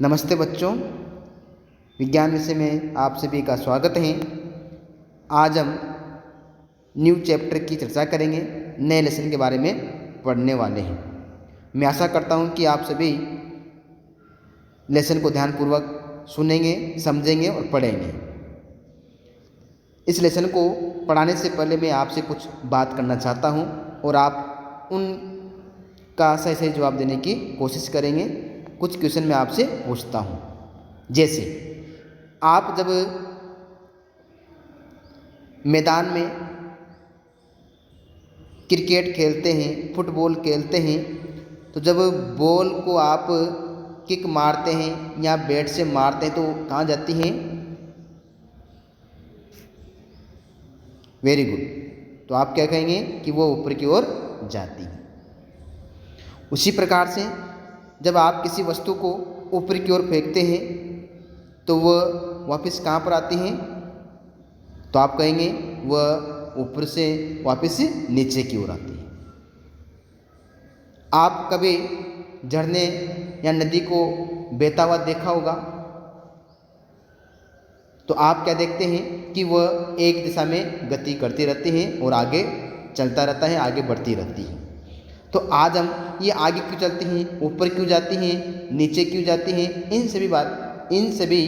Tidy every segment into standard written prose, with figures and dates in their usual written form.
नमस्ते बच्चों, विज्ञान विषय में आप सभी का स्वागत है। आज हम न्यू चैप्टर की चर्चा करेंगे, नए लेसन के बारे में पढ़ने वाले हैं। मैं आशा करता हूं कि आप सभी लेसन को ध्यानपूर्वक सुनेंगे, समझेंगे और पढ़ेंगे। इस लेसन को पढ़ाने से पहले मैं आपसे कुछ बात करना चाहता हूं और आप उनका सही सही जवाब देने की कोशिश करेंगे। कुछ क्वेश्चन मैं आपसे पूछता हूँ, जैसे आप जब मैदान में क्रिकेट खेलते हैं, फुटबॉल खेलते हैं, तो जब बॉल को आप किक मारते हैं या बैट से मारते हैं तो कहाँ जाती हैं? Very good. तो आप क्या कहेंगे कि वो ऊपर की ओर जाती है। उसी प्रकार से जब आप किसी वस्तु को ऊपर की ओर फेंकते हैं तो वह वापस कहाँ पर आती हैं? तो आप कहेंगे वह ऊपर से वापस नीचे की ओर आती है। आप कभी झरने या नदी को बहता हुआ देखा होगा, तो आप क्या देखते हैं कि वह एक दिशा में गति करती रहती है और आगे चलता रहता है, आगे बढ़ती रहती है। तो आज हम ये आगे क्यों चलती हैं, ऊपर क्यों जाती हैं, नीचे क्यों जाती हैं, इन सभी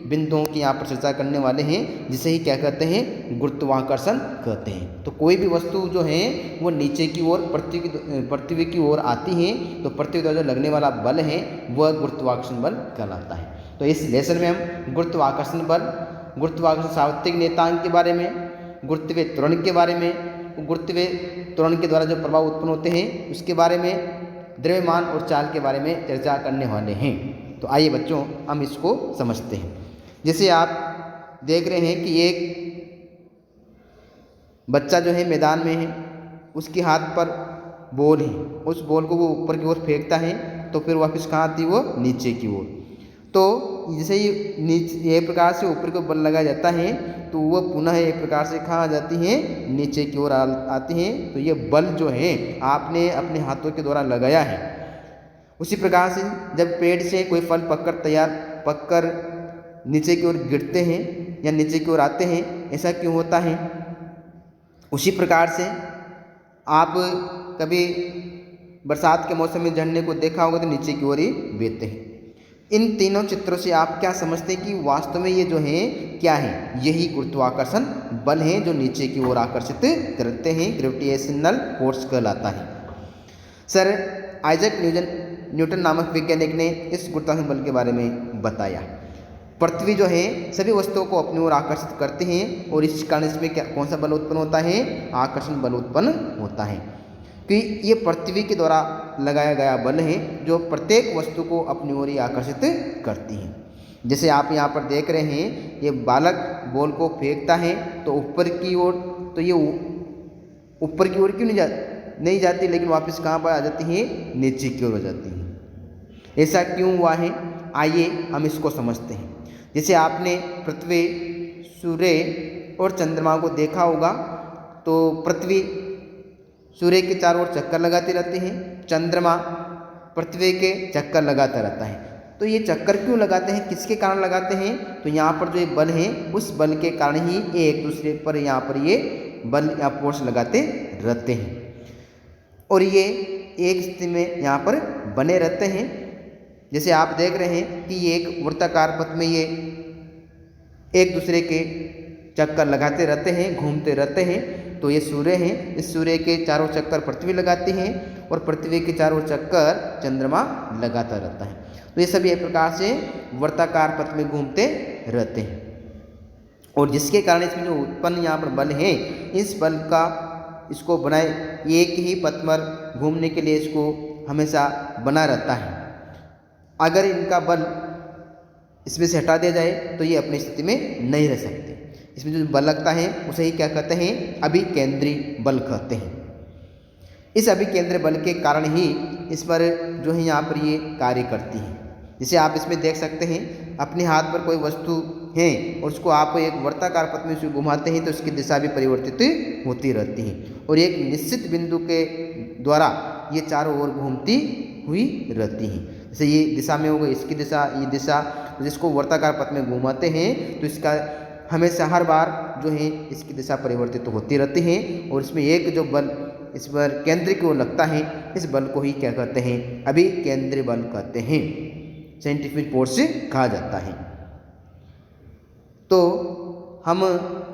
बिंदुओं की यहाँ पर चर्चा करने वाले हैं, जिसे ही क्या कहते हैं? गुरुत्वाकर्षण कहते हैं। तो कोई भी वस्तु जो है वो नीचे की ओर पृथ्वी की ओर आती है, तो पृथ्वी पर जो लगने वाला बल है वह गुरुत्वाकर्षण बल कहलाता है। तो इस लेसन में हम गुरुत्वाकर्षण बल, गुरुत्वाकर्षण सार्वत्रिक नियतांक के बारे में, गुरुत्वीय त्वरण के बारे में, गुरुत्वीय त्वरण के द्वारा जो प्रभाव उत्पन्न होते हैं उसके बारे में, द्रव्यमान और चाल के बारे में चर्चा करने वाले हैं। तो आइए बच्चों, हम इसको समझते हैं। जैसे आप देख रहे हैं कि एक बच्चा जो है मैदान में है, उसके हाथ पर बॉल है, उस बॉल को वो ऊपर की ओर फेंकता है तो फिर वापस कहाँ आती है? वो नीचे की ओर। तो जैसे ही नीचे एक प्रकार से ऊपर को बल लगाया जाता है तो वह पुनः एक प्रकार से कहाँ आ जाती हैं? नीचे की ओर आती हैं। तो ये बल जो है आपने अपने हाथों के द्वारा लगाया है। उसी प्रकार से जब पेड़ से कोई फल पककर नीचे की ओर गिरते हैं या नीचे की ओर आते हैं, ऐसा क्यों होता है? उसी प्रकार से आप कभी बरसात के मौसम में झरने को देखा होगा तो नीचे की ओर ही बहते हैं। इन तीनों चित्रों से आप क्या समझते हैं कि वास्तव में ये जो है क्या है? यही गुरुत्वाकर्षण बल है जो नीचे की ओर आकर्षित करते हैं, ग्रेविटेशनल फोर्स कहलाता है। सर आइजैक न्यूटन नामक वैज्ञानिक ने इस गुरुत्वाकर्षण बल के बारे में बताया। पृथ्वी जो है सभी वस्तुओं को अपनी ओर आकर्षित करते हैं और इस कारण इसमें कौन सा बल उत्पन्न होता है? आकर्षण बल उत्पन्न होता है कि ये पृथ्वी के द्वारा लगाया गया बल है जो प्रत्येक वस्तु को अपनी ओर ही आकर्षित करती है। जैसे आप यहाँ पर देख रहे हैं, ये बालक बॉल को फेंकता है तो ऊपर की ओर, तो ये ऊपर की ओर क्यों नहीं जाती, लेकिन वापस कहाँ पर आ जाती है? नीचे की ओर हो जाती है। ऐसा क्यों हुआ है? आइए हम इसको समझते हैं। जैसे आपने पृथ्वी, सूर्य और चंद्रमा को देखा होगा, तो पृथ्वी सूर्य के चारों ओर चक्कर लगाती रहती है, चंद्रमा पृथ्वी के चक्कर लगाता रहता है। तो ये चक्कर क्यों लगाते हैं, किसके कारण लगाते हैं? तो यहाँ पर जो ये बल है उस बल के कारण ही ये एक दूसरे पर यहाँ पर ये बल या फोर्स लगाते रहते हैं और ये एक स्थिति में यहाँ पर बने रहते हैं। जैसे आप देख रहे हैं कि ये एक वृत्ताकार पथ में ये एक दूसरे के चक्कर लगाते रहते हैं, घूमते रहते हैं। तो ये सूर्य है, इस सूर्य के चारों चक्कर पृथ्वी लगाती है और पृथ्वी के चारों चक्कर चंद्रमा लगाता रहता है। तो ये सभी एक प्रकार से वृत्ताकार पथ में घूमते रहते हैं और जिसके कारण इसमें जो उत्पन्न यहाँ पर बल है, इस बल का इसको बनाए एक ही पथ पर घूमने के लिए इसको हमेशा बना रहता है। अगर इनका बल इसमें से हटा दिया जाए तो ये अपनी स्थिति में नहीं रह सकते। इसमें जो बल लगता है उसे ही क्या कहते हैं? अभिकेंद्री बल कहते हैं। इस अभिकेंद्री बल के कारण ही इस पर जो है यहाँ पर ये कार्य करती है। जैसे आप इसमें देख सकते हैं, अपने हाथ पर कोई वस्तु है और उसको आप एक वर्ताकार पथ में घुमाते हैं तो उसकी दिशा भी परिवर्तित होती रहती है और एक निश्चित बिंदु के द्वारा ये चारों ओर घूमती हुई रहती हैं। जैसे ये दिशा में होगा, इसकी दिशा, ये दिशा, तो जिसको वर्ताकार पथ में घुमाते हैं तो इसका हमेशा हर बार जो है इसकी दिशा परिवर्तित होती रहती है। और इसमें एक जो बल इस पर केंद्र की ओर लगता है, इस बल को ही क्या कहते हैं, अभिकेंद्री बल कहते हैं, साइंटिफिक फोर्स कहा जाता है। तो हम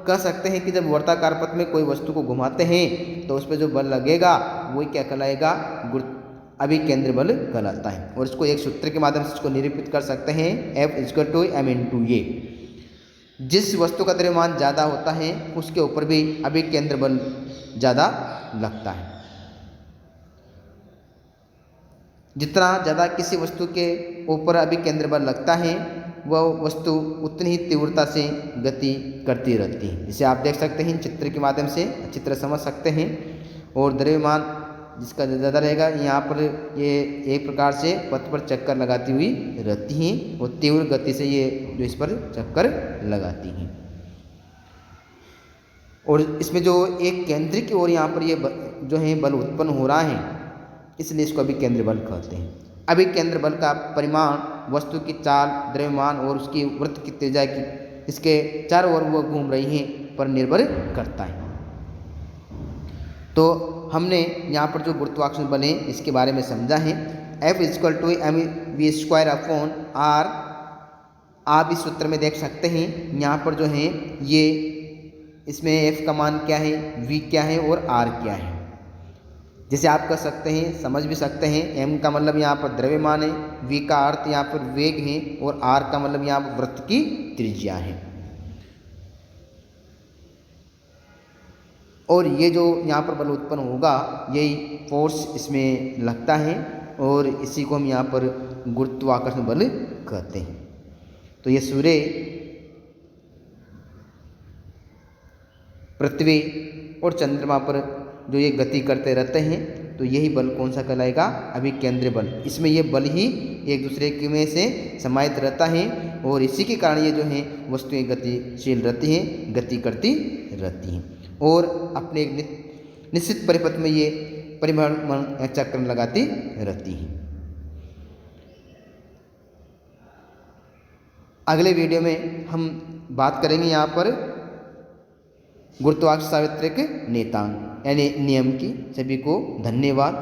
कह सकते हैं कि जब वर्ताकार पथ में कोई वस्तु को घुमाते हैं तो उस पर जो बल लगेगा वही क्या कहलाएगा, अभिकेंद्री बल कहलाता है। और इसको एक सूत्र के माध्यम से इसको निरूपित कर सकते हैं, F=m×a। जिस वस्तु का द्रव्यमान ज़्यादा होता है उसके ऊपर भी अभिकेंद्र बल ज़्यादा लगता है। जितना ज़्यादा किसी वस्तु के ऊपर अभिकेंद्र बल लगता है वह वस्तु उतनी ही तीव्रता से गति करती रहती है। जिसे आप देख सकते हैं चित्र के माध्यम से चित्र समझ सकते हैं। और द्रव्यमान जिसका ज़्यादा रहेगा यहाँ पर ये एक प्रकार से पथ पर चक्कर लगाती हुई रहती हैं और तीव्र गति से ये जो इस पर चक्कर लगाती हैं। और इसमें जो एक केंद्र की ओर यहाँ पर ये जो है बल उत्पन्न हो रहा है, इसलिए इसको अभिकेंद्री बल कहते हैं। अभिकेंद्र बल का परिमाण वस्तु की चाल, द्रव्यमान और उसकी वृत्त की त्रिज्या की इसके चारों ओर वो घूम रही हैं पर निर्भर करता है। तो हमने यहाँ पर जो गुरुत्वाकर्षण बल है इसके बारे में समझा है। F=mv²/r। आप इस सूत्र में देख सकते हैं यहाँ पर जो है ये इसमें F का मान क्या है, V क्या है और R क्या है। जैसे आप कह सकते हैं, समझ भी सकते हैं, M का मतलब यहाँ पर द्रव्यमान है, V का अर्थ यहाँ पर वेग है और R का मतलब यहाँ पर वृत्त की त्रिज्या है। और ये जो यहाँ पर बल उत्पन्न होगा यही फोर्स इसमें लगता है और इसी को हम यहाँ पर गुरुत्वाकर्षण बल कहते हैं। तो ये सूर्य, पृथ्वी और चंद्रमा पर जो ये गति करते रहते हैं तो यही बल कौन सा कहलाएगा, अभिकेंद्री बल। इसमें ये बल ही एक दूसरे के में से समाहित रहता है और इसी के कारण ये जो है वस्तुएं गतिशील रहती हैं, गति करती रहती हैं और अपने एक निश्चित परिपथ में ये परिभ्रमण चक्र लगाती रहती हैं। अगले वीडियो में हम बात करेंगे यहाँ पर गुरुत्वाकर्षण सार्वत्रिक नियतांक यानी नियम की। सभी को धन्यवाद।